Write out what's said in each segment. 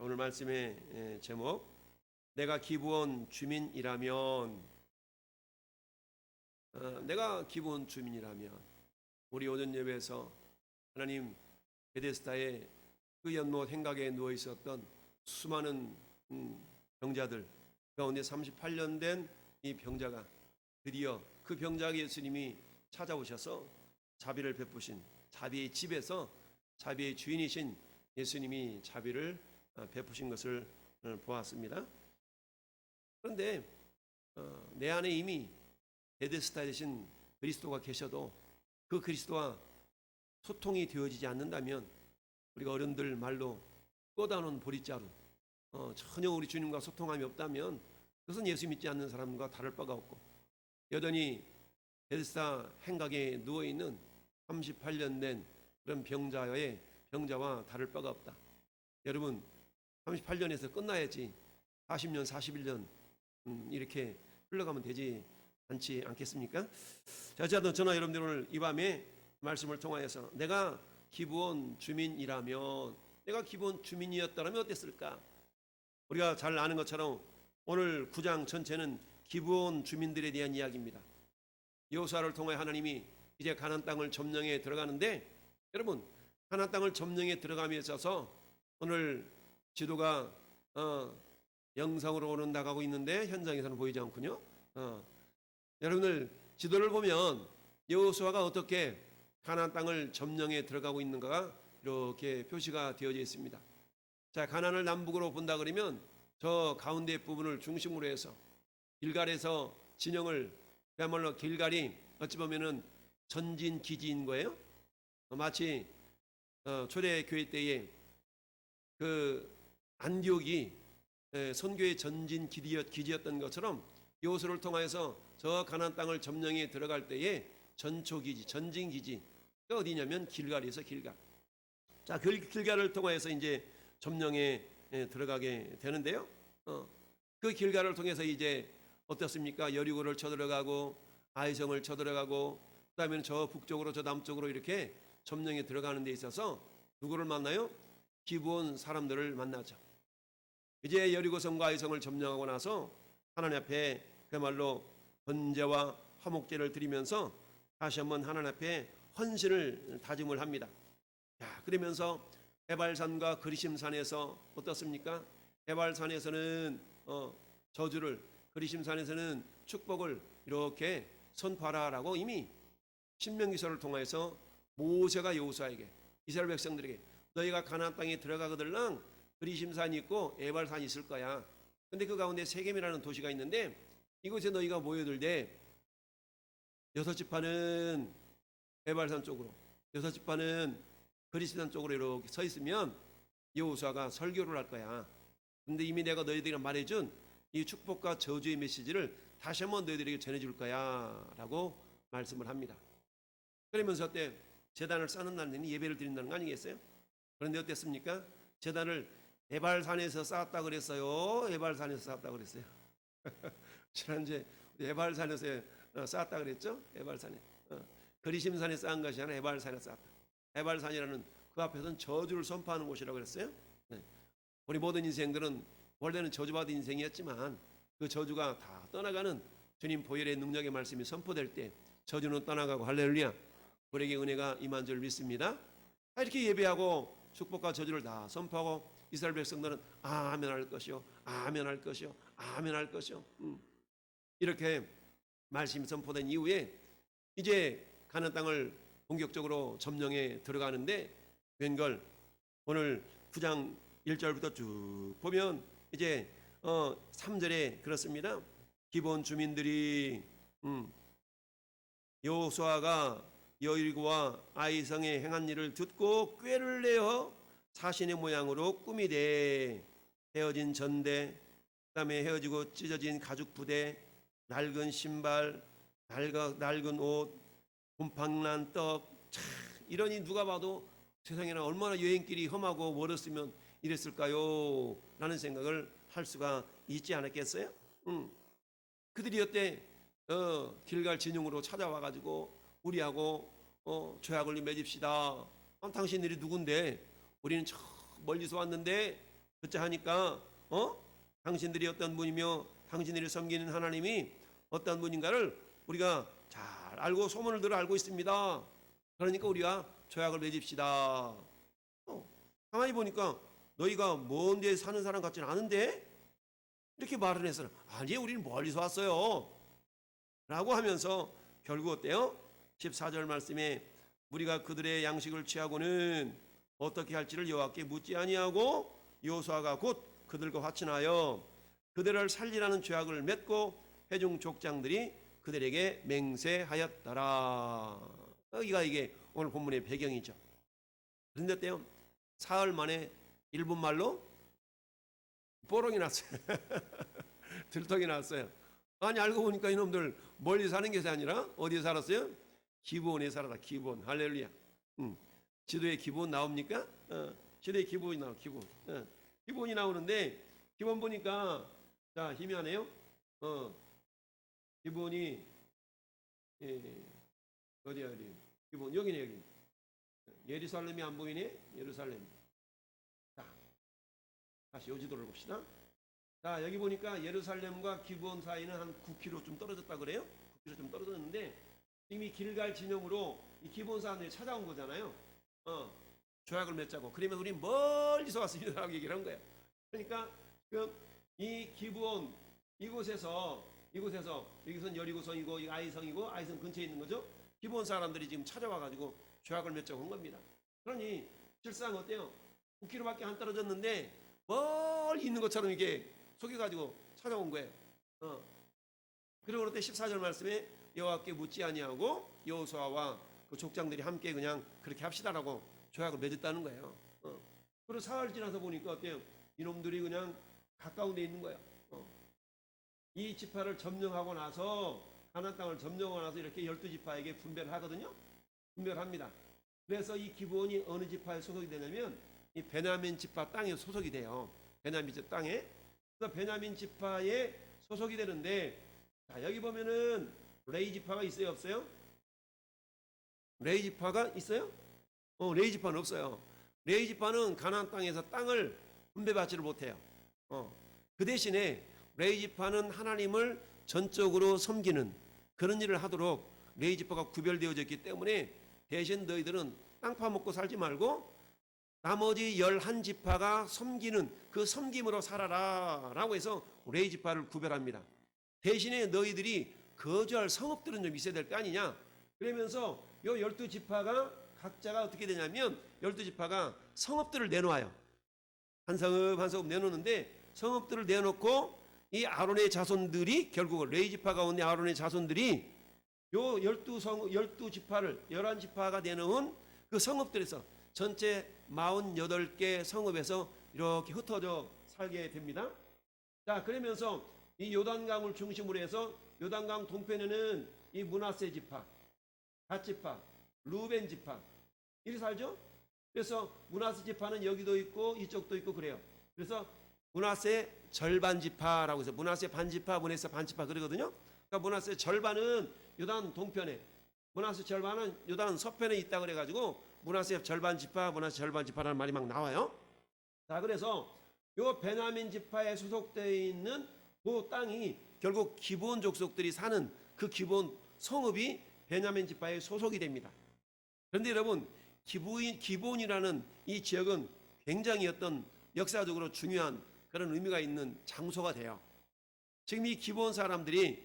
오늘 말씀의 제목, 내가 기브온 주민이라면. 내가 기브온 주민이라면. 우리 오전 예배에서 하나님 베데스다의 그 연못 행각에 누워 있었던 수많은 병자들 가운데 38년 된 이 병자가 드디어 그 병자에게 예수님이 찾아오셔서 자비를 베푸신, 자비의 집에서 자비의 주인이신 예수님이 자비를 베푸신 것을 보았습니다. 그런데 내 안에 이미 베데스다 되신 그리스도가 계셔도 그 그리스도와 소통이 되어지지 않는다면, 우리가 어른들 말로 꽂아놓은 보릿자루, 전혀 우리 주님과 소통함이 없다면 그것은 예수 믿지 않는 사람과 다를 바가 없고, 여전히 베데스다 행각에 누워있는 38년 된 그런 병자와 다를 바가 없다. 여러분, 38년에서 끝나야지 40년, 41년 이렇게 흘러가면 되지 않겠습니까? 자, 저나 여러분들 오늘 이 밤에 말씀을 통하여서 내가 기브온 주민이라면, 내가 기브온 주민이었다면 어땠을까? 우리가 잘 아는 것처럼 오늘 9장 전체는 기브온 주민들에 대한 이야기입니다. 여호수아를 통해 하나님이 이제 가나안 땅을 점령해 들어가는데, 여러분, 가나안 땅을 점령해 들어감에 있어서 오늘 지도가 영상으로 오는 나가고 있는데 현장에서는 보이지 않군요. 여러분들 지도를 보면 여호수아가 어떻게 가나안 땅을 점령해 들어가고 있는가가 이렇게 표시가 되어져 있습니다. 자, 가나안을 남북으로 본다 그러면 저 가운데 부분을 중심으로 해서 길갈에서 진영을, 그야말로 길갈이 어찌 보면은 전진 기지인 거예요. 마치 초대교회 때에 그 안디옥이 선교의 전진 기지였던 것처럼 여호수아를 통하여서 저 가나안 땅을 점령해 들어갈 때에 전초기지, 전진기지가 어디냐면 길갈에서 길갈. 자, 길갈을 통하여서 이제 점령에 들어가게 되는데요. 그 길갈을 통해서 이제 어떻습니까? 여리고를 쳐들어가고 아이성을 쳐들어가고, 그다음에는 저 북쪽으로 저 남쪽으로 이렇게 점령에 들어가는 데 있어서 누구를 만나요? 기브온 사람들을 만나죠. 이제 여리고성과 아이성을 점령하고 나서 하나님 앞에 그야말로 번제와 화목제를 드리면서 다시 한번 하나님 앞에 헌신을 다짐을 합니다. 자, 그러면서 에발산과 그리심산에서 어떻습니까? 에발산에서는 저주를, 그리심산에서는 축복을 이렇게 선포하라라고 이미 신명기서를 통해서 모세가 여호수아에게, 이스라엘 백성들에게, 너희가 가나안 땅에 들어가거들랑 그리심산이 있고 에발산이 있을 거야. 근데 그 가운데 세겜이라는 도시가 있는데 이곳에 너희가 모여들되 6지파는 에발산 쪽으로, 6지파는 그리심산 쪽으로 이렇게 서 있으면 여호수아가 설교를 할 거야. 근데 이미 내가 너희들에게 말해준 이 축복과 저주의 메시지를 다시 한번 너희들에게 전해줄 거야 라고 말씀을 합니다. 그러면서 어때? 제단을 쌓는 날에는 예배를 드린다는 거 아니겠어요? 그런데 어땠습니까? 제단을 에발산에서 쌓았다 그랬어요? 에발산에서 쌓았다 그랬어요? 지난주에 에발산에서 쌓았다 그랬죠? 에발산에. 그리심산에 쌓은 것이 아니라 에발산에 쌓았다. 에발산이라는 그 앞에서는 저주를 선포하는 곳이라고 그랬어요. 네. 우리 모든 인생들은 원래는 저주받은 인생이었지만 그 저주가 다 떠나가는 주님 보혈의 능력의 말씀이 선포될 때 저주는 떠나가고, 할렐루야, 우리에게 은혜가 임한 줄 믿습니다. 이렇게 예배하고 축복과 저주를 다 선포하고 이스라엘 백성들은 아멘 할 것이요, 아멘 할 것이요, 아멘 할 것이요. 이렇게 말씀이 선포된 이후에 이제 가나안 땅을 본격적으로 점령에 들어가는데, 웬걸 오늘 9장 1절부터 쭉 보면 이제 3절에 그렇습니다. 기브온 주민들이 여호수아가 여리고와 아이성에 행한 일을 듣고 꾀를 내어 자신의 모양으로 꾸미되 헤어진 전대, 그다음에 헤어지고 찢어진 가죽 부대, 낡은 신발, 낡은 옷, 곰팡난 떡. 이러니 누가 봐도 세상에는 얼마나 여행길이 험하고 멀었으면 이랬을까요? 라는 생각을 할 수가 있지 않았겠어요? 그들이 어때? 길갈 진영으로 찾아와가지고 우리하고 조약을 맺읍시다. 당신들이 누군데? 우리는 저 멀리서 왔는데 듣자 하니까 당신들이 어떤 분이며 당신들이 섬기는 하나님이 어떤 분인가를 우리가 잘 알고 소문을 들어 알고 있습니다. 그러니까 우리가 조약을 맺읍시다. 가만히 보니까 너희가 먼 데 사는 사람 같지는 않은데 이렇게 말을 해서 아니 우리는 멀리서 왔어요 라고 하면서 결국 어때요? 14절 말씀에 우리가 그들의 양식을 취하고는 어떻게 할지를 여호와께 묻지 아니하고 여호수아가 곧 그들과 화친하여 그들을 살리라는 죄악을 맺고 회중 족장들이 그들에게 맹세하였더라. 여기가 이게 오늘 본문의 배경이죠. 그런데 어때요? 사흘 만에 일본 말로 뽀롱이 났어요. 들통이 났어요. 아니 알고 보니까 이놈들 멀리 사는 것이 아니라 어디에 살았어요? 기브온에 살았다. 기브온. 할렐루야. 지도에 기브온 나옵니까? 지도에 기브온이 나와. 기브온. 기브온이 나오는데 기브온 보니까 자 희미하네요. 기브온이 어디야 어디? 기브온 여기네 여기. 예루살렘이 안 보이네. 예루살렘. 자 다시 요 지도를 봅시다. 자 여기 보니까 예루살렘과 기브온 사이는 한 9km 좀 떨어졌다 그래요. 9km 좀 떨어졌는데 지금 이 길갈 진영으로 이 기브온 사람들이 찾아온 거잖아요. 조약을 맺자고. 그러면 우리 멀리서 왔습니다라고 얘기를 한 거예요. 그러니까 지금 이 기브온 이곳에서 여기선 여리고성이고 이 아이성이고 아이성 근처에 있는 거죠. 기브온 사람들이 지금 찾아와가지고 조약을 맺자고 한 겁니다. 그러니 실상 어때요? 9km밖에 안 떨어졌는데 멀리 있는 것처럼 이게 속여가지고 찾아온 거예요. 그리고 그때 14절 말씀에 여호와께 묻지 아니하고 여호수아와 그 족장들이 함께 그냥 그렇게 합시다라고 조약을 맺었다는 거예요. 그리고 사흘 지나서 보니까 어때요? 이놈들이 그냥 가까운 데 있는 거예요. 이 지파를 점령하고 나서 가나안 땅을 점령하고 나서 이렇게 12지파에게 분배를 하거든요. 분배를 합니다. 그래서 이 기브온이 어느 지파에 소속이 되냐면 이 베냐민 지파 땅에 소속이 돼요. 베냐민 지파 땅에. 그래서 베냐민 지파에 소속이 되는데 자, 여기 보면은 레위 지파가 있어요, 없어요? 레위 지파가 있어요? 레위 지파는 없어요. 레위 지파는 가나안 땅에서 땅을 분배받지를 못해요. 그 대신에 레위 지파는 하나님을 전적으로 섬기는 그런 일을 하도록 레위 지파가 구별되어졌기 때문에 대신 너희들은 땅 파먹고 살지 말고 나머지 11지파가 섬기는 그 섬김으로 살아라 라고 해서 레위 지파를 구별합니다. 대신에 너희들이 거주할 성읍들은 좀 있어야 될 거 아니냐. 그러면서 요 12지파가 각자가 어떻게 되냐면 12지파가 성읍들을 내놓아요. 한 성읍 한 성읍 내놓는데 성읍들을 내놓고 이 아론의 자손들이 결국 레위 지파 가운데 아론의 자손들이 요 12지파를 11지파가 내놓은 그 성읍들에서 전체 48개 성읍에서 이렇게 흩어져 살게 됩니다. 자, 그러면서 이 요단강을 중심으로 해서 요단강 동편에는 이 므낫세 지파, 갓 지파, 루벤 지파 이렇게 살죠. 그래서 므낫세 지파는 여기도 있고 이쪽도 있고 그래요. 그래서 므낫세 절반 지파라고 해서 므낫세 반 지파, 므낫세 반 지파 그러거든요. 그러니까 므낫세 절반은 요단 동편에, 므낫세 절반은 요단 서편에 있다 그래가지고 므낫세 절반 지파, 므낫세 절반 지파라는 말이 막 나와요. 자, 그래서 요 베냐민 지파에 소속되어 있는 그 땅이 결국 기브온 족속들이 사는 그 기브온 성읍이 베냐민 지파에 소속이 됩니다. 그런데 여러분 기브온이라는 이 지역은 굉장히 어떤 역사적으로 중요한 그런 의미가 있는 장소가 돼요. 지금 이 기브온 사람들이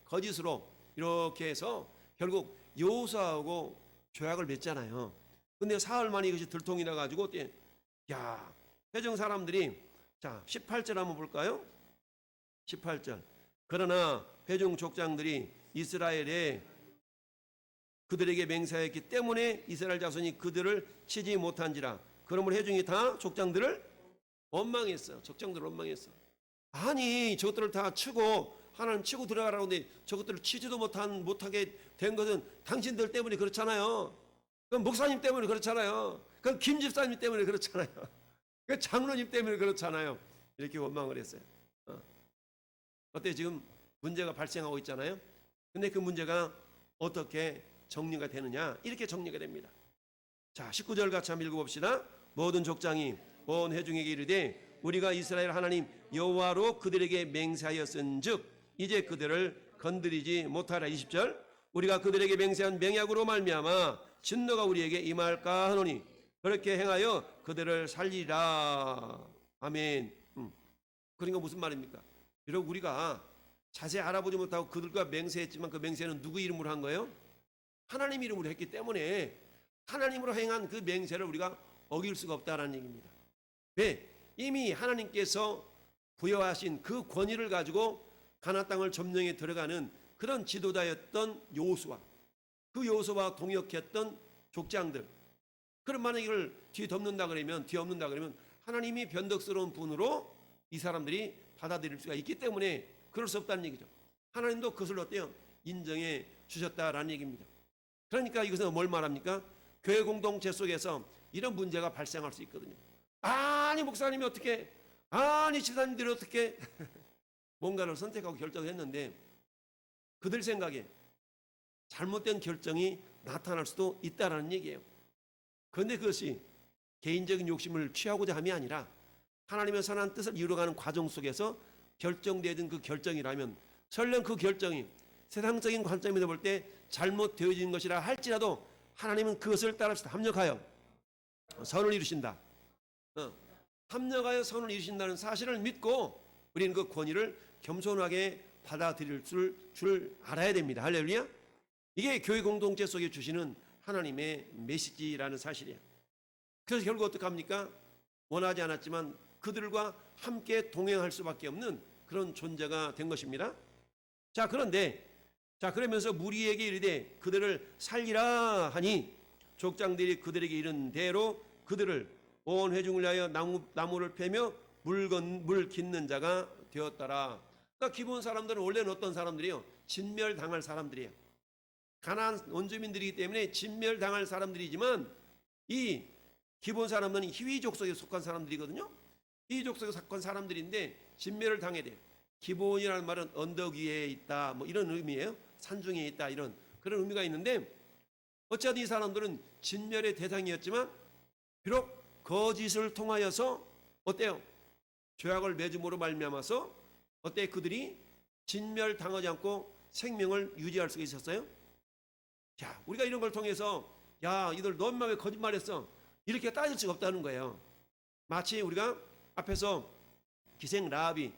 거짓으로 이렇게 해서 결국 여호수아하고 조약을 맺잖아요. 근데 사흘 만에 이것이 들통이 나가지고 야 회중 사람들이 자 18절 한번 볼까요? 18절 그러나 회중 족장들이 이스라엘에 그들에게 맹세하였기 때문에 이스라엘 자손이 그들을 치지 못한지라. 그러므로 회중이 다 족장들을 원망했어요. 족장들을 원망했어. 아니 저것들을 다 치고 하나님 치고 들어가라고 하는데 저것들을 치지도 못하게 된 것은 당신들 때문에 그렇잖아요. 그럼 목사님 때문에 그렇잖아요. 그럼 김 집사님 때문에 그렇잖아요. 그 장로님 때문에 그렇잖아요. 이렇게 원망을 했어요. 어때 지금 문제가 발생하고 있잖아요. 근데 그 문제가 어떻게 정리가 되느냐? 이렇게 정리가 됩니다. 자, 19절 같이 한번 읽어봅시다. 모든 족장이 온 회중에게 이르되 우리가 이스라엘 하나님 여호와로 그들에게 맹세하였은즉 이제 그들을 건드리지 못하라. 20절 우리가 그들에게 맹세한 맹약으로 말미암아 진노가 우리에게 임할까 하노니 그렇게 행하여 그들을 살리라. 아멘. 그러니까 무슨 말입니까? 비록 우리가 자세히 알아보지 못하고 그들과 맹세했지만 그 맹세는 누구 이름으로 한 거예요? 하나님 이름으로 했기 때문에 하나님으로 행한 그 맹세를 우리가 어길 수가 없다라는 얘기입니다. 왜? 이미 하나님께서 부여하신 그 권위를 가지고 가나안 땅을 점령해 들어가는 그런 지도자였던 여호수아, 그 여호수아와 동역했던 족장들, 그런 만약에 이걸 뒤엎는다 그러면 하나님이 변덕스러운 분으로 이 사람들이 받아들일 수가 있기 때문에 그럴 수 없다는 얘기죠. 하나님도 그것을 어때요? 인정해 주셨다라는 얘기입니다. 그러니까 이것은 뭘 말합니까? 교회 공동체 속에서 이런 문제가 발생할 수 있거든요. 아니 목사님이 어떻게, 아니 집사님들이 어떻게 뭔가를 선택하고 결정을 했는데 그들 생각에 잘못된 결정이 나타날 수도 있다라는 얘기예요. 그런데 그것이 개인적인 욕심을 취하고자 함이 아니라 하나님의 선한 뜻을 이루어가는 과정 속에서 결정되어진 그 결정이라면 설령 그 결정이 세상적인 관점에서 볼 때 잘못되어진 것이라 할지라도 하나님은 그것을 따라서 합력하여 선을 이루신다. 합력하여 선을 이루신다는 사실을 믿고 우리는 그 권위를 겸손하게 받아들일 줄 알아야 됩니다. 할렐루야. 이게 교회 공동체 속에 주시는 하나님의 메시지라는 사실이에요. 그래서 결국 어떡합니까? 원하지 않았지만 그들과 함께 동행할 수밖에 없는 그런 존재가 된 것입니다. 자, 그런데 그러면서 무리에게 이르되 그들을 살리라 하니 족장들이 그들에게 이른 대로 그들을 온 회중을 위하여 나무를 패며 물 깃는 자가 되었더라. 그러니까 기본 사람들은 원래는 어떤 사람들이요? 진멸당할 사람들이에요. 가나안 원주민들이기 때문에 진멸당할 사람들이지만 이 기본 사람들은 희위족 속에 속한 사람들이거든요. 희위족 속에 속한 사람들인데 진멸을 당해야 돼요. 기본이라는 말은 언덕 위에 있다 뭐 이런 의미예요. 산중에 있다 이런 그런 의미가 있는데 어쨌든 이 사람들은 진멸의 대상이었지만 비록 거짓을 통하여서 어때요? 죄악을 맺음으로 말미암아서 어때 그들이 진멸당하지 않고 생명을 유지할 수가 있었어요? 자, 우리가 이런 걸 통해서 야 이들 너 엄마 왜 거짓말했어? 이렇게 따질 수가 없다는 거예요. 마치 우리가 앞에서 기생 라합이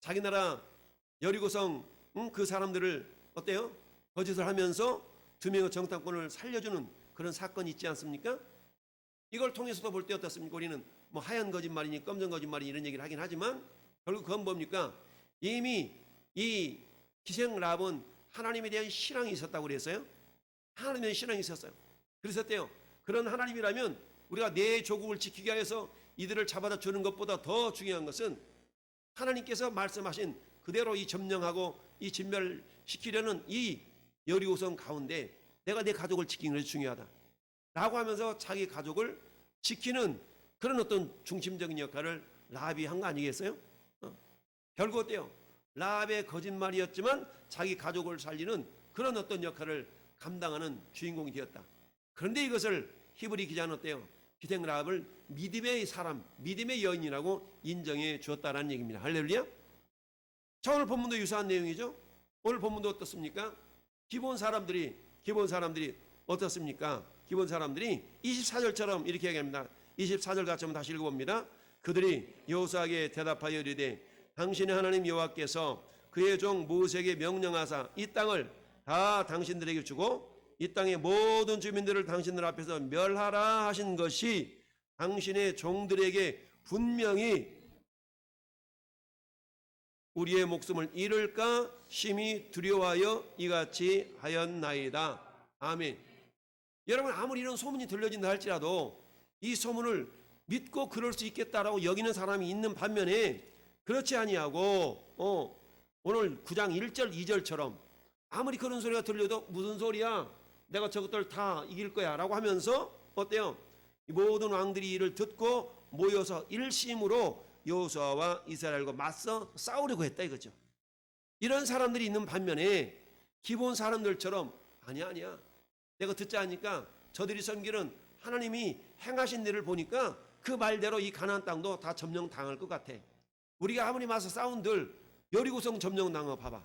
자기 나라 여리고성 그 사람들을 어때요? 거짓을 하면서 두 명의 정탐꾼을 살려주는 그런 사건이 있지 않습니까? 이걸 통해서도 볼 때 어떻습니까? 우리는 뭐 하얀 거짓말이니 검정 거짓말이니 이런 얘기를 하긴 하지만 결국 그건 뭡니까? 이미 이 기생 라합은 하나님에 대한 신앙이 있었다고 그랬어요. 하나님에 대한 신앙이 있었어요. 그래서 어때요? 그런 하나님이라면 우리가 내 조국을 지키기 위해서 이들을 잡아다 주는 것보다 더 중요한 것은 하나님께서 말씀하신 그대로 이 점령하고 이 진멸시키려는 이 여리고성 가운데 내가 내 가족을 지키는 것이 중요하다 라고 하면서 자기 가족을 지키는 그런 어떤 중심적인 역할을 라합이 한 거 아니겠어요? 결국 어때요? 라합의 거짓말이었지만 자기 가족을 살리는 그런 어떤 역할을 감당하는 주인공이 되었다. 그런데 이것을 히브리 기자는 어때요? 기생 라합을 믿음의 사람, 믿음의 여인이라고 인정해 주었다라는 얘기입니다. 할렐루야. 자, 오늘 본문도 유사한 내용이죠. 오늘 본문도 어떻습니까? 기본 사람들이 어떻습니까? 기본 사람들이 24절처럼 이렇게 얘기합니다. 24절 같이 한번 다시 읽어봅니다. 그들이 여호수아에게 대답하여 이르되 당신의 하나님 여호와께서 그의 종 모세에게 명령하사 이 땅을 다 당신들에게 주고 이 땅의 모든 주민들을 당신들 앞에서 멸하라 하신 것이 당신의 종들에게 분명히 우리의 목숨을 잃을까 심히 두려워하여 이같이 하였나이다. 아멘. 여러분, 아무리 이런 소문이 들려진다 할지라도 이 소문을 믿고 그럴 수 있겠다라고 여기는 사람이 있는 반면에 그렇지 아니하고 오늘 9장 1절 2절처럼 아무리 그런 소리가 들려도 무슨 소리야, 내가 저것들 다 이길 거야 라고 하면서 어때요? 이 모든 왕들이 이를 듣고 모여서 일심으로 여호수아와 이스라엘과 맞서 싸우려고 했다 이거죠. 이런 사람들이 있는 반면에 기본 사람들처럼 아니야 내가 듣자 하니까 저들이 섬기는 하나님이 행하신 일을 보니까 그 말대로 이 가나안 땅도 다 점령당할 것 같아. 우리가 아무리 와서 싸운들 여리고성 점령당한 거 봐봐.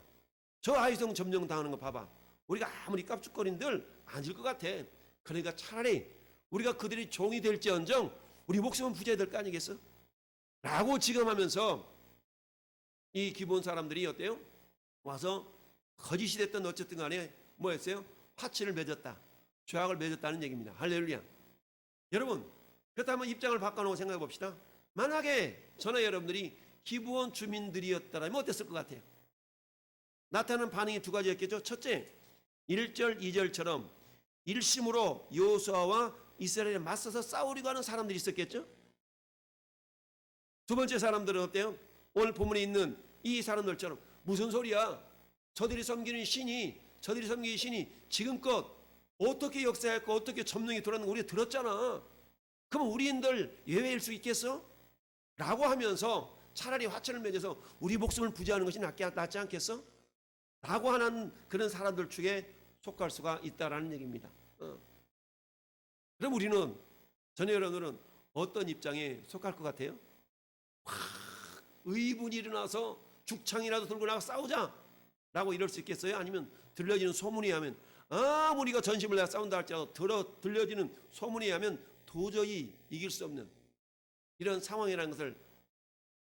저 아이성 점령당하는 거 봐봐. 우리가 아무리 깝죽거린들 아닐 것 같아. 그러니까 차라리 우리가 그들이 종이 될지언정 우리 목숨은 부자야 될 거 아니겠어? 라고 지금 하면서 이 기본 사람들이 어때요? 와서 거짓이 됐든 어쨌든 간에 뭐 했어요? 파치를 맺었다. 조약을 맺었다는 얘기입니다. 할렐루야. 여러분, 그렇다면 입장을 바꿔놓고 생각해 봅시다. 만약에 저나 여러분들이 기브온 주민들이었다면 어땠을 것 같아요? 나타나는 반응이 두 가지였겠죠. 첫째, 1절, 2절처럼 일심으로 여호수아와 이스라엘에 맞서서 싸우려고 하는 사람들이 있었겠죠. 두 번째 사람들은 어때요? 오늘 본문에 있는 이 사람들처럼 무슨 소리야? 저들이 섬기는 신이 지금껏 어떻게 역사했고 어떻게 점령이 돌아가는 거 우리가 들었잖아. 그럼 우리인들 예외일 수 있겠어? 라고 하면서 차라리 화친을 맺어서 우리 목숨을 부지하는 것이 낫지 않겠어? 라고 하는 그런 사람들 축에 속할 수가 있다라는 얘기입니다. 그럼 우리는, 전혀 여러분들은 어떤 입장에 속할 것 같아요? 의분이 일어나서 죽창이라도 들고 나가 싸우자 라고 이럴 수 있겠어요? 아니면 들려지는 소문이 하면 우리가 전심을 내가 싸운다 할지라도 들려지는 소문이 하면 도저히 이길 수 없는 이런 상황이라는 것을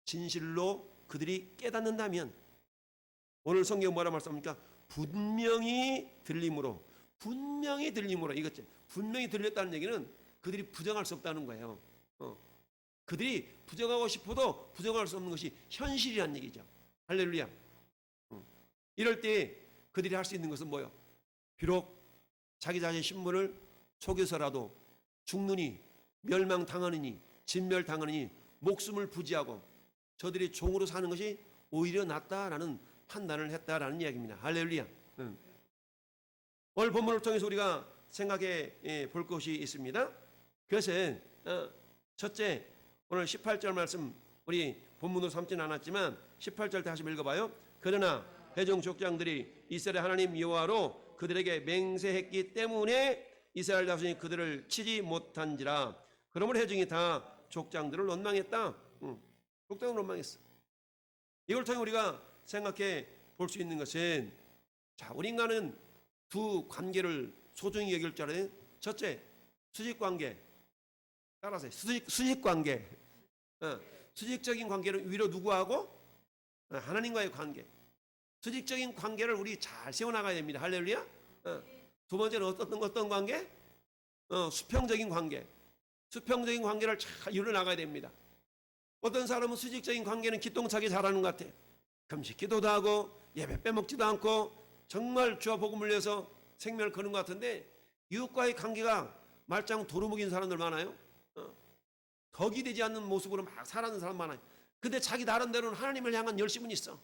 진실로 그들이 깨닫는다면, 오늘 성경 뭐라 말씀합니까? 분명히 들림으로 이것죠. 분명히 들렸다는 얘기는 그들이 부정할 수 없다는 거예요. 그들이 부정하고 싶어도 부정할 수 없는 것이 현실이라는 얘기죠. 할렐루야. 이럴 때 그들이 할 수 있는 것은 뭐예요? 비록 자기 자신의 신분을 속여서라도 죽느니 멸망당하느니 진멸당하느니 목숨을 부지하고 저들이 종으로 사는 것이 오히려 낫다라는 판단을 했다라는 이야기입니다. 할렐루야. 오늘 본문을 통해서 우리가 생각해 볼 것이 있습니다. 그것은 첫째, 오늘 18절 말씀 우리 본문으로 삼지는 않았지만 18절 다시 읽어봐요. 그러나 회중 족장들이 이스라엘 하나님 여호와로 그들에게 맹세했기 때문에 이스라엘 자손이 그들을 치지 못한지라. 그러므로 회중이 다 족장들을 원망했다. 족장을 원망했어. 이걸 통해 우리가 생각해 볼 수 있는 것은, 자, 우리 인간은 두 관계를 소중히 여길 줄 알아요. 첫째, 수직관계. 따라서 수직관계. 수직적인 관계는 위로 누구하고? 하나님과의 관계. 수직적인 관계를 우리 잘 세워나가야 됩니다. 할렐루야. 두 번째는 어떤 관계? 수평적인 관계. 수평적인 관계를 잘 이루어나가야 됩니다. 어떤 사람은 수직적인 관계는 기똥차게 잘하는 것 같아. 금식 기도도 하고 예배 빼먹지도 않고 정말 주와 복음을 위해서 생명을 거는 것 같은데, 이웃과의 관계가 말짱 도루묵인 사람들 많아요. 덕이 되지 않는 모습으로 막 살아가는 사람 많아요. 근데 자기 나름대로는 하나님을 향한 열심은 있어.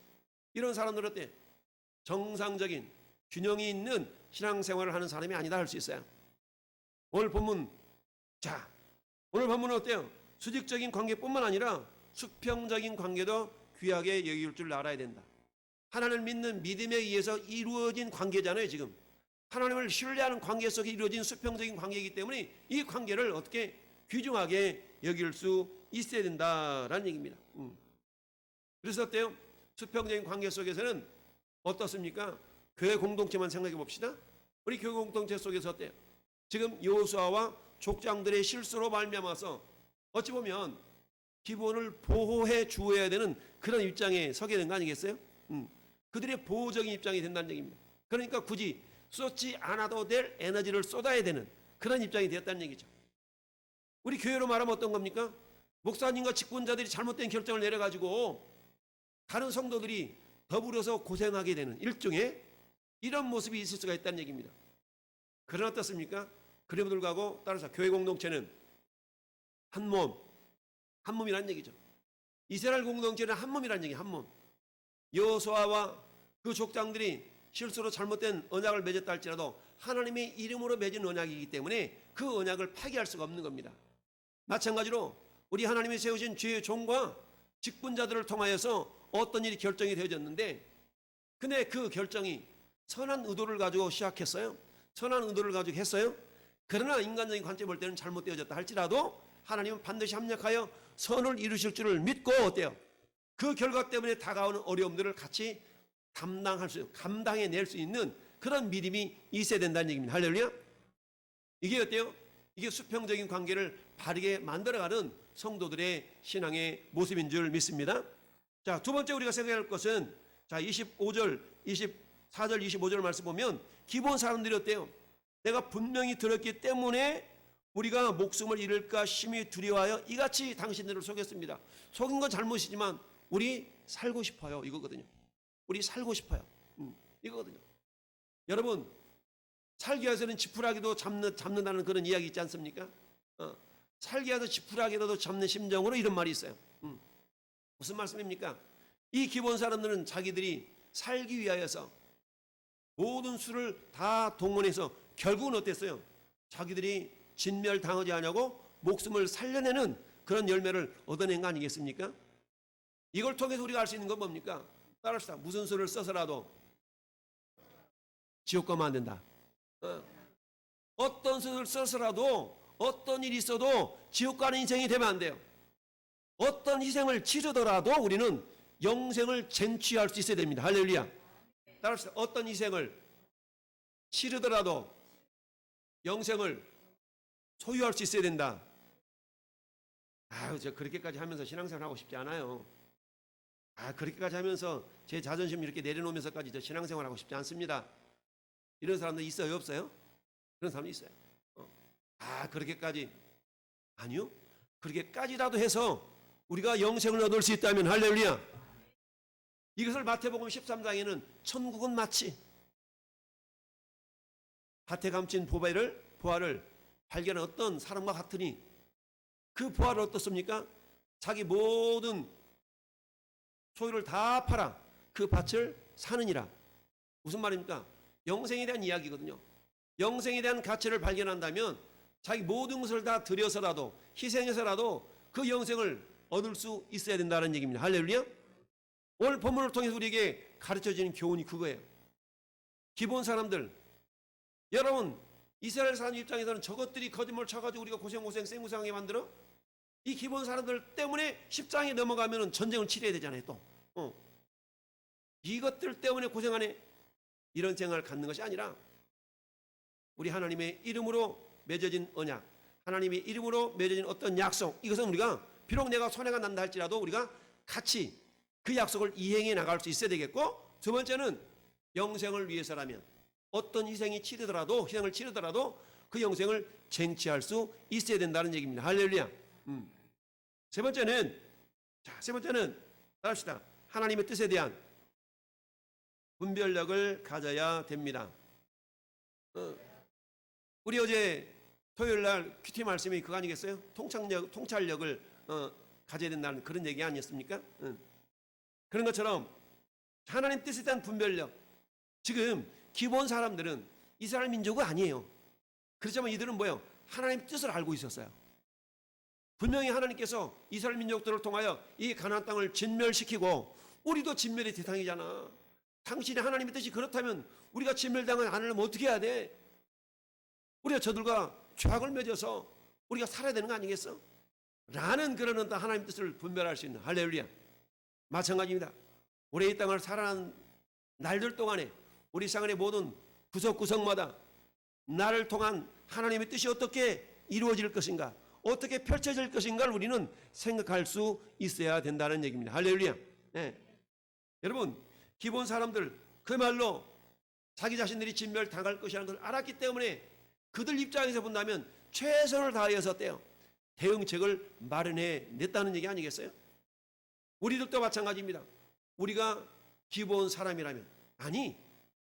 이런 사람들은 어때? 정상적인 균형이 있는 신앙생활을 하는 사람이 아니다 할 수 있어요. 오늘 본문은 어때요? 수직적인 관계뿐만 아니라 수평적인 관계도 귀하게 여길 줄 알아야 된다. 하나님을 믿는 믿음에 의해서 이루어진 관계잖아요. 지금 하나님을 신뢰하는 관계 속에 이루어진 수평적인 관계이기 때문에 이 관계를 어떻게 귀중하게 여길 수 있어야 된다라는 얘기입니다. 그래서 어때요? 수평적인 관계 속에서는 어떻습니까? 교회 공동체만 생각해 봅시다. 우리 교회 공동체 속에서 어때요? 지금 여호수아와 족장들의 실수로 말미암아서 어찌 보면 기본을 보호해 주어야 되는 그런 입장에 서게 된 거 아니겠어요? 그들의 보호적인 입장이 된다는 얘기입니다. 그러니까 굳이 쏟지 않아도 될 에너지를 쏟아야 되는 그런 입장이 되었다는 얘기죠. 우리 교회로 말하면 어떤 겁니까? 목사님과 직분자들이 잘못된 결정을 내려가지고 다른 성도들이 더불어서 고생하게 되는 일종의 이런 모습이 있을 수가 있다는 얘기입니다. 그러나 어떻습니까? 그럼에도 불구하고 따라서 교회 공동체는 한 몸이라는 얘기죠. 이스라엘 공동체는 한 몸이라는 얘기예요. 한 몸. 여호수아와 그 족장들이 실수로 잘못된 언약을 맺었다 할지라도 하나님의 이름으로 맺은 언약이기 때문에 그 언약을 파기할 수가 없는 겁니다. 마찬가지로 우리 하나님이 세우신 주의 종과 직분자들을 통하여서 어떤 일이 결정이 되어졌는데, 근데 그 결정이 선한 의도를 가지고 시작했어요. 선한 의도를 가지고 했어요. 그러나 인간적인 관점을 볼 때는 잘못되어졌다 할지라도 하나님은 반드시 합력하여 선을 이루실 줄을 믿고 어때요? 그 결과 때문에 다가오는 어려움들을 같이 감당해낼 수 있는 그런 믿음이 있어야 된다는 얘기입니다. 할렐루야. 이게 어때요? 이게 수평적인 관계를 바르게 만들어가는 성도들의 신앙의 모습인 줄 믿습니다. 자, 두 번째 우리가 생각할 것은, 자, 24절 25절 말씀 보면 기본 사람들이 어때요? 내가 분명히 들었기 때문에 우리가 목숨을 잃을까 심히 두려워하여 이같이 당신들을 속였습니다. 속인 건 잘못이지만 우리 살고 싶어요, 이거거든요. 우리 살고 싶어요. 이거거든요. 여러분, 살기 위해서는 지푸라기도 잡는다는 그런 이야기 있지 않습니까? 살기 위해서 지푸라기라도 잡는 심정으로 이런 말이 있어요. 무슨 말씀입니까? 이 기본 사람들은 자기들이 살기 위하여서 모든 수를 다 동원해서 결국은 어땠어요? 자기들이 진멸당하지 않냐고 목숨을 살려내는 그런 열매를 얻어낸 거 아니겠습니까? 이걸 통해서 우리가 알 수 있는 건 뭡니까? 따라합시다. 무슨 수를 써서라도 지옥 가면 안 된다. 어떤 수를 써서라도 어떤 일이 있어도 지옥 가는 인생이 되면 안 돼요. 어떤 희생을 치르더라도 우리는 영생을 쟁취할 수 있어야 됩니다. 할렐루야. 따라합시다. 어떤 희생을 치르더라도 영생을 소유할 수 있어야 된다. 저 그렇게까지 하면서 신앙생활 하고 싶지 않아요. 그렇게까지 하면서 제 자존심 이렇게 내려놓으면서까지 저 신앙생활 하고 싶지 않습니다. 이런 사람들 있어요, 없어요? 그런 사람도 있어요. 그렇게까지. 아니요. 그렇게까지라도 해서 우리가 영생을 얻을 수 있다면 할렐루야. 이것을 마태복음 13장에는 천국은 마치 밭에 감춘 보화를 발견한 어떤 사람과 같으니 그 보화를 어떻습니까? 자기 모든 소유를 다 팔아 그 밭을 사느니라. 무슨 말입니까? 영생에 대한 이야기거든요. 영생에 대한 가치를 발견한다면 자기 모든 것을 다 들여서라도 희생해서라도 그 영생을 얻을 수 있어야 된다는 얘기입니다. 할렐루야. 오늘 본문을 통해서 우리에게 가르쳐지는 교훈이 그거예요. 기본 사람들, 여러분 이스라엘 사람 입장에서는 저것들이 거짓말 쳐가지고 우리가 고생 생고생하게 만들어? 이 기본 사람들 때문에 10장에 넘어가면 전쟁을 치러야 되잖아요. 또 이것들 때문에 고생하네. 이런 생각을 갖는 것이 아니라 우리 하나님의 이름으로 맺어진 언약, 하나님의 이름으로 맺어진 어떤 약속, 이것은 우리가 비록 내가 손해가 난다 할지라도 우리가 같이 그 약속을 이행해 나갈 수 있어야 되겠고, 두 번째는 영생을 위해서라면 어떤 희생을 치르더라도 그 영생을 쟁취할 수 있어야 된다는 얘기입니다. 할렐루야. 세 번째는 따라합시다. 하나님의 뜻에 대한 분별력을 가져야 됩니다. 우리 어제 토요일 날 큐티 말씀이 그거 아니겠어요? 통찰력을 가져야 된다는 그런 얘기 아니었습니까? 그런 것처럼 하나님 뜻에 대한 분별력. 지금 기본 사람들은 이스라엘 민족은 아니에요. 그렇지만 이들은 뭐예요? 하나님 뜻을 알고 있었어요. 분명히 하나님께서 이스라엘 민족들을 통하여 이 가나안 땅을 진멸시키고 우리도 진멸의 대상이잖아. 당신이 하나님의 뜻이 그렇다면 우리가 진멸당을 안 하려면 어떻게 해야 돼? 우리가 저들과 죄악을 맺어서 우리가 살아야 되는 거 아니겠어? 라는 그런 어떤 하나님의 뜻을 분별할 수 있는, 할렐루야. 마찬가지입니다. 우리 이 땅을 살아난 날들 동안에 우리 생활의 모든 구석구석마다 나를 통한 하나님의 뜻이 어떻게 이루어질 것인가, 어떻게 펼쳐질 것인가를 우리는 생각할 수 있어야 된다는 얘기입니다. 할렐루야. 네. 여러분, 기본 사람들 그말로 자기 자신들이 진멸당할 것이라는 걸 알았기 때문에 그들 입장에서 본다면 최선을 다하여서 어때요? 대응책을 마련해 냈다는 얘기 아니겠어요? 우리들도 마찬가지입니다. 우리가 기본 사람이라면, 아니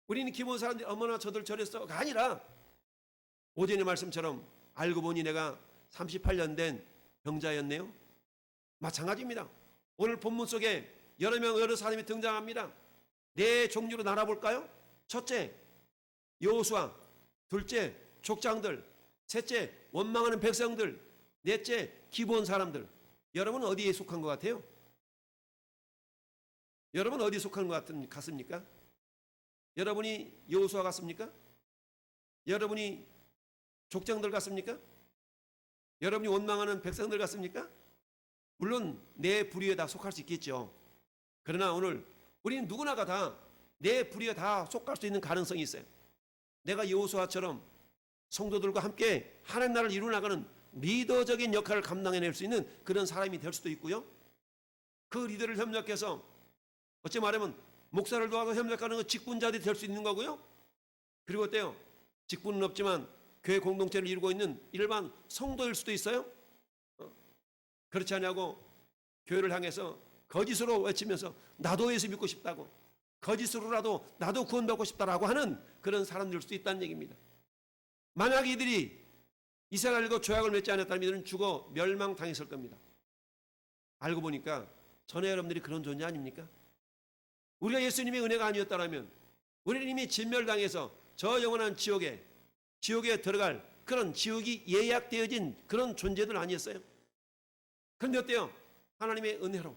우리는 기본 사람들이 어머나 저들 저랬어가 아니라 오전의 말씀처럼 알고 보니 내가 38년 된 병자였네요. 마찬가지입니다. 오늘 본문 속에 여러 사람이 등장합니다. 네 종류로 나눠볼까요? 첫째, 여호수아. 둘째, 족장들. 셋째, 원망하는 백성들. 넷째, 기본 사람들. 여러분은 어디에 속한 것 같아요? 여러분 어디에 속한 것 같습니까? 여러분이 여호수아 같습니까? 여러분이 족장들 같습니까? 여러분이 원망하는 백성들 같습니까? 물론 내 불의에 다 속할 수 있겠죠. 그러나 오늘 우리는 누구나가 다 내 불의에 다 속할 수 있는 가능성이 있어요. 내가 여호수아처럼 성도들과 함께 하나님 나라를 이루어나가는 리더적인 역할을 감당해낼 수 있는 그런 사람이 될 수도 있고요. 그 리더를 협력해서 어찌 말하면 목사를 도와서 협력하는 그 직분자들이 될 수 있는 거고요. 그리고 어때요? 직분은 없지만 교회 공동체를 이루고 있는 일반 성도일 수도 있어요. 그렇지 않냐고 교회를 향해서 거짓으로 외치면서 나도 예수 믿고 싶다고, 거짓으로라도 나도 구원받고 싶다라고 하는 그런 사람들 수도 있다는 얘기입니다. 만약 이들이 이스라엘과 조약을 맺지 않았다면 이들은 죽어 멸망당했을 겁니다. 알고 보니까 전에 여러분들이 그런 존재 아닙니까? 우리가 예수님의 은혜가 아니었다면 우리는 이미 진멸당해서 저 영원한 지옥에 들어갈 그런 지옥이 예약되어진 그런 존재들 아니었어요? 그런데 어때요? 하나님의 은혜로,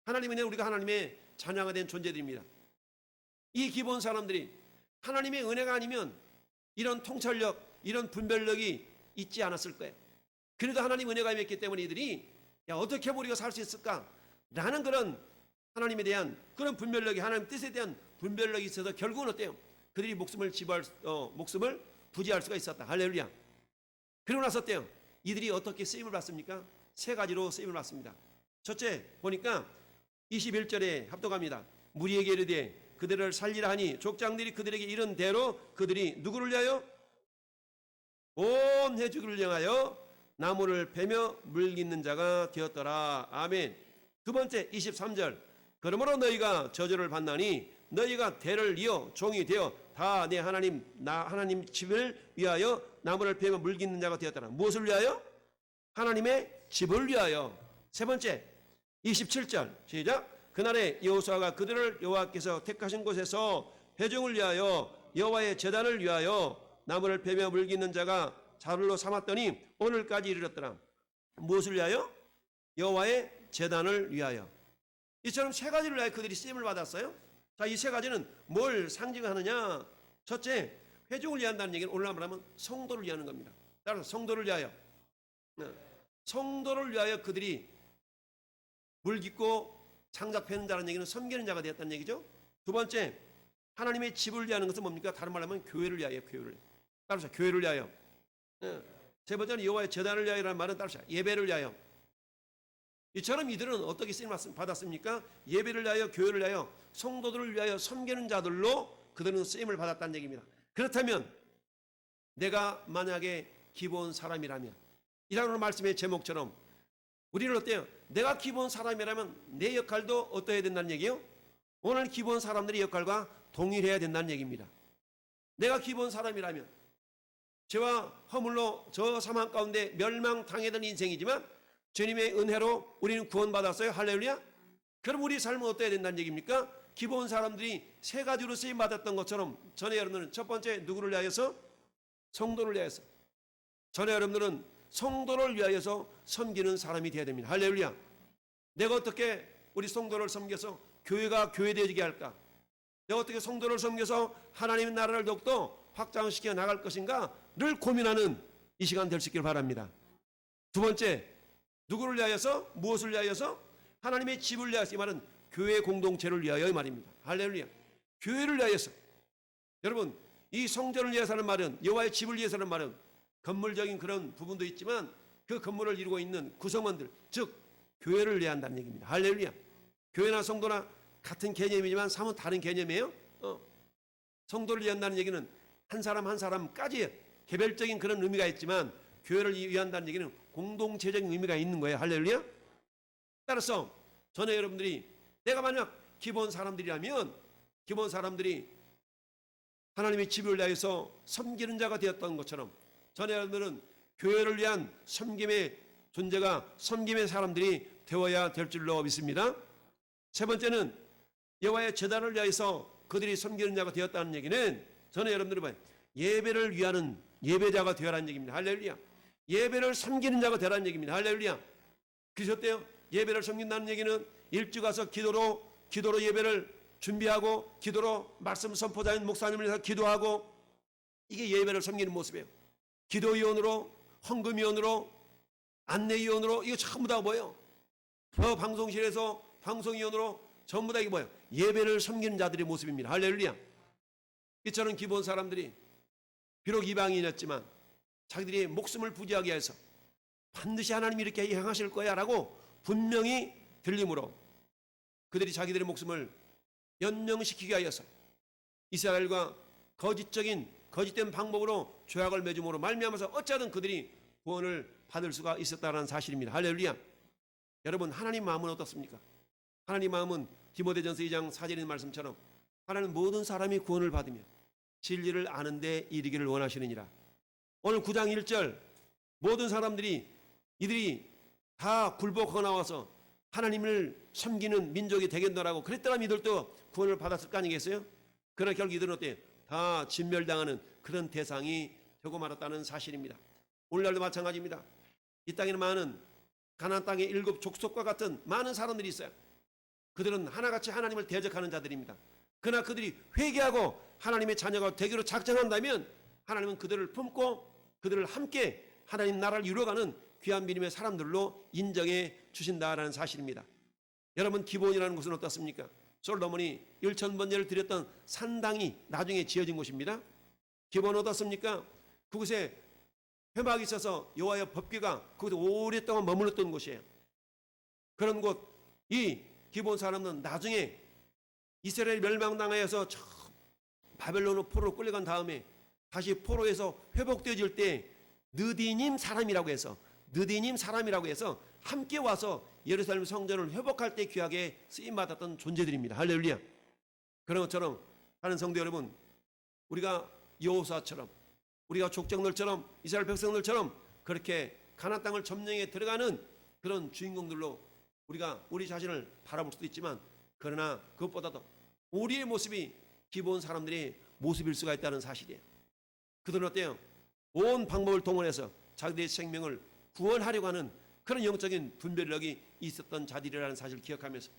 하나님의 은혜, 우리가 하나님의 자녀가 된 존재들입니다. 이 기본 사람들이 하나님의 은혜가 아니면 이런 통찰력, 이런 분별력이 있지 않았을 거예요. 그래도 하나님 은혜가 임했기 때문에 이들이 어떻게 하면 우리가 살 수 있을까? 라는 그런 하나님에 대한 그런 분별력이, 하나님 뜻에 대한 분별력이 있어서 결국은 어때요? 그들이 목숨을 부지할 수가 있었다. 할렐루야. 그러고 나서 어때요? 이들이 어떻게 쓰임을 받습니까? 세 가지로 쓰임을 받습니다. 첫째 보니까 21절에 합독합니다. 무리에게 이르되 그들을 살리라 하니 족장들이 그들에게 이른 대로 그들이 누구를 위하여? 온 해주기를 향하여 나무를 베며 물깃는 자가 되었더라. 아멘. 두 번째 23절. 그러므로 너희가 저주를 받나니 너희가 대를 이어 종이 되어 다 내 하나님 집을 위하여 나무를 베며 물깃는 자가 되었더라. 무엇을 위하여? 하나님의 집을 위하여. 세 번째 27절 시작. 그날에 여호수아가 그들을 여호와께서 택하신 곳에서 회중을 위하여 여호와의 제단을 위하여 나무를 베며 물깃는 자가 자루로 삼았더니 오늘까지 이르렀더라. 무엇을 위하여? 여호와의 제단을 위하여. 이처럼 세 가지를 위하여 그들이 쓰임을 받았어요. 자, 이 세 가지는 뭘 상징하느냐? 첫째, 회중을 위한다는 얘기는 오늘 말하면 성도를 위하는 겁니다. 따라서 성도를 위하여, 성도를 위하여 그들이 물깃고 창작 패는 자라는 얘기는 섬기는 자가 되었다는 얘기죠. 두 번째, 하나님의 집을 위하는 것은 뭡니까? 다른 말로 하면 교회를 위하여, 교회를. 따라서 교회를 위하여. 세 번째는 여호와의 제단을 위하여라는 말은 따라서 예배를 위하여. 이처럼 이들은 어떻게 쓰임 받았습니까? 예배를 위하여, 교회를 위하여, 성도들을 위하여 섬기는 자들로 그들은 쓰임을 받았다는 얘기입니다. 그렇다면 내가 만약에 기본 사람이라면, 이라는 말씀의 제목처럼 우리는 어때요? 내가 기본 사람이라면 내 역할도 어떠해야 된다는 얘기예요? 오늘 기본 사람들의 역할과 동일해야 된다는 얘기입니다. 내가 기본 사람이라면 죄와 허물로 저 사망 가운데 멸망당하던 인생이지만 주님의 은혜로 우리는 구원받았어요. 할렐루야. 그럼 우리 삶은 어떠해야 된다는 얘기입니까? 기본 사람들이 세 가지로 쓰임받았던 것처럼 전에 여러분들은 첫 번째 누구를 위하여서? 성도를 위하여서. 전에 여러분들은 성도를 위하여서 섬기는 사람이 되어야 됩니다. 할렐루야. 내가 어떻게 우리 성도를 섬겨서 교회가 교회되어지게 할까? 내가 어떻게 성도를 섬겨서 하나님의 나라를 더욱더 확장시켜 나갈 것인가를 고민하는 이 시간 될 수 있기를 바랍니다. 두 번째, 누구를 위하여서? 무엇을 위하여서? 하나님의 집을 위하여서. 이 말은 교회 공동체를 위하여 이 말입니다. 할렐루야. 교회를 위하여서. 여러분, 이 성전을 위해서 하는 말은, 여호와의 집을 위해서 하는 말은 건물적인 그런 부분도 있지만 그 건물을 이루고 있는 구성원들, 즉 교회를 위한다는 얘기입니다. 할렐루야. 교회나 성도나 같은 개념이지만 사뭇 다른 개념이에요. 성도를 위한다는 얘기는 한 사람 한 사람까지 개별적인 그런 의미가 있지만 교회를 위한다는 얘기는 공동체적인 의미가 있는 거예요. 할렐루야. 따라서 전에 여러분들이 내가 만약 기본 사람들이라면 기본 사람들이 하나님의 집을 위하여서 섬기는 자가 되었던 것처럼 전에 여러분들은 교회를 위한 섬김의 존재가 섬김의 사람들이 되어야 될 줄로 믿습니다. 세 번째는 여호와의 제단을 위하여서 그들이 섬기는 자가 되었다는 얘기는 전에 여러분들이 봐요. 예배를 위하는 예배자가 되어라는 얘기입니다. 할렐루야. 예배를 섬기는 자가 되라는 얘기입니다. 할렐루야. 그래서 어때요? 예배를 섬긴다는 얘기는 일찍 가서 기도로 예배를 준비하고 기도로 말씀 선포자인 목사님을 위해서 기도하고 이게 예배를 섬기는 모습이에요. 기도위원으로 헌금위원으로 안내위원으로 이거 전부 다 뭐예요? 저 방송실에서 방송위원으로 전부 다 이게 뭐예요? 예배를 섬기는 자들의 모습입니다. 할렐루야. 이처럼 기본 사람들이 비록 이방인이었지만 자기들이 목숨을 부지하게 해서 반드시 하나님이 이렇게 행하실 거야 라고 분명히 들림으로 그들이 자기들의 목숨을 연명시키게 하여서 이스라엘과 거짓된 방법으로 죄악을 맺음으로 말미암아서 어찌하든 그들이 구원을 받을 수가 있었다는 사실입니다. 할렐루야. 여러분, 하나님 마음은 어떻습니까? 하나님 마음은 디모데전서 2장 4절에 있는 말씀처럼 하나님 모든 사람이 구원을 받으며 진리를 아는 데 이르기를 원하시느니라. 오늘 9장 1절 모든 사람들이 이들이 다 굴복하고 나와서 하나님을 섬기는 민족이 되겠노라고 그랬더라면 이들도 구원을 받았을 거 아니겠어요? 그러나 결국 이들은 어때요? 다 진멸당하는 그런 대상이 되고 말았다는 사실입니다. 오늘날도 마찬가지입니다. 이 땅에는 많은 가나안 땅의 7 족속과 같은 많은 사람들이 있어요. 그들은 하나같이 하나님을 대적하는 자들입니다. 그러나 그들이 회개하고 하나님의 자녀가 되기로 작정한다면 하나님은 그들을 품고 그들을 함께 하나님 나라를 이루어가는 귀한 믿음의 사람들로 인정해 주신다라는 사실입니다. 여러분, 기본이라는 곳은 어떻습니까? 솔로몬이 1000번제를 드렸던 산당이 나중에 지어진 곳입니다. 기본은 어떻습니까? 그곳에 회막이 있어서 여호와의 법궤가 거기서 오랫동안 머물렀던 곳이에요. 그런 곳, 이 기본 사람은 나중에 이스라엘 멸망당하여서 바벨론으로 포로로 끌려간 다음에 다시 포로에서 회복되어질 때 느디님 사람이라고 해서 함께 와서 예루살렘 성전을 회복할 때 귀하게 쓰임받았던 존재들입니다. 할렐루야. 그런 것처럼 하는 성도 여러분, 우리가 여호수아처럼 우리가 족장들처럼 이스라엘 백성들처럼 그렇게 가나안 땅을 점령해 들어가는 그런 주인공들로 우리가 우리 자신을 바라볼 수도 있지만 그러나 그것보다도 우리의 모습이 기본 사람들의 모습일 수가 있다는 사실이에요. 그들은 어때요? 온 방법을 동원해서 자기들의 생명을 구원하려고 하는 그런 영적인 분별력이 있었던 자들이라는 사실을 기억하면서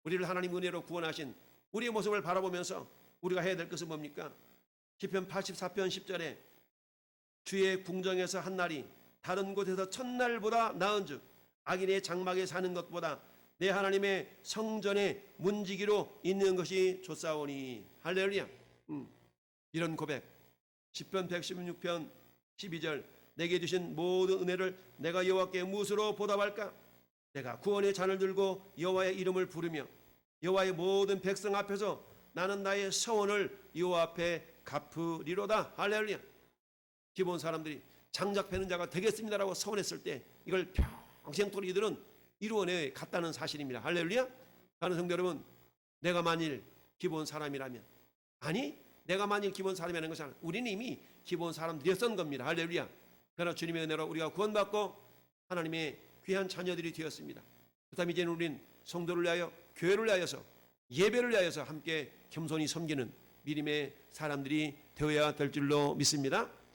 우리를 하나님 은혜로 구원하신 우리의 모습을 바라보면서 우리가 해야 될 것은 뭡니까? 시편 84편 10절에 주의 궁정에서 한 날이 다른 곳에서 첫날보다 나은즉 악인의 장막에 사는 것보다 내 하나님의 성전에 문지기로 있는 것이 좋사오니. 할렐루야. 이런 고백, 시편 116편 12절 내게 주신 모든 은혜를 내가 여호와께 무엇으로 보답할까? 내가 구원의 잔을 들고 여호와의 이름을 부르며 여호와의 모든 백성 앞에서 나는 나의 서원을 여호와 앞에 갚으리로다. 할렐루야. 기본 사람들이 장작 패는 자가 되겠습니다라고 서원했을 때 이걸 평생토록 이들은 이루어내 갔다는 사실입니다. 할렐루야. 하는 성도 여러분, 내가 만일 기본 사람이라면, 아니 내가 만일 기본 사람이라는 것은 우리는 이미 기본 사람들이었던 겁니다. 할렐루야. 그러나 주님의 은혜로 우리가 구원받고 하나님의 귀한 자녀들이 되었습니다. 그다음 이제는 우리는 성도를 위하여, 교회를 위하여서, 예배를 위하여서 함께 겸손히 섬기는 믿음의 사람들이 되어야 될 줄로 믿습니다.